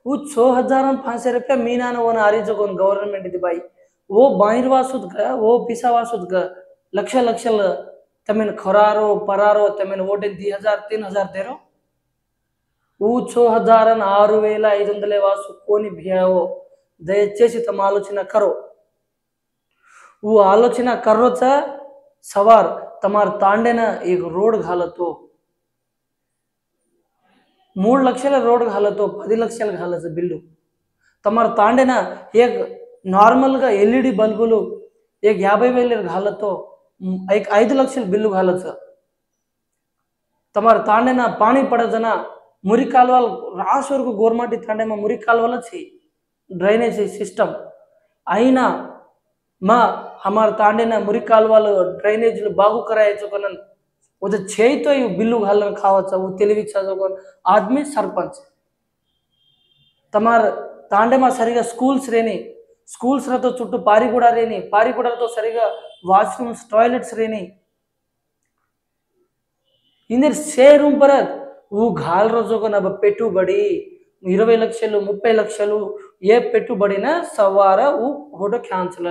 वो 6,500 रुपया मीना ने वो नारी जो कौन गवर्नमेंट दी भाई वो बाहिरवासुद का वो पिसावासुद का लक्ष लक्ष तमें खरारो परारो तमें वोटे 2,000 3,000 दे रो वो 6,006,500 वासु कोनी भियाओ దయచేసి తమ ఆలోచన करो वो आलोचना करो सवार तमार तांडे ना एक रोड घालतो 3 లక్షల रोड घालतो 10 లక్షలు घालायचं बिल्लू तमार तांडे ना एक नॉर्मल गा एलईडी बल्बुలు एक 50,000 घालतो एक 5 లక్షలు बिल्लू घालायचं तमार तांडे ना पाणी पडजना मुरी कालवाल रासवर को गोरमाटी तांडे में मुरी कालवाल छे ड्रेनेज सिस्टम అయినా మా हमार तांडे ना मुरी कालवाल ड्रेनेज बागू करायचो कनन उधर छे तो यू बिल्लू घालन खावाचा वो तेलिविचा जो कोण आदमी सरपंच तमार तांडे में सरिगा स्कूल्स रेनी स्कूल्स रतो चुट्टू पारिगुड़ा रेनी पारिगुड़ा तो सरिगा वाशरूम्स टॉयलेट्स रेनी इंदर से रूम पर वो घाल रोजो को ना పెట్టుబడి 20 లక్షలు 30 లక్షలు ఏ పెట్టుబడిన సవార वो फोटो క్యాన్సిల్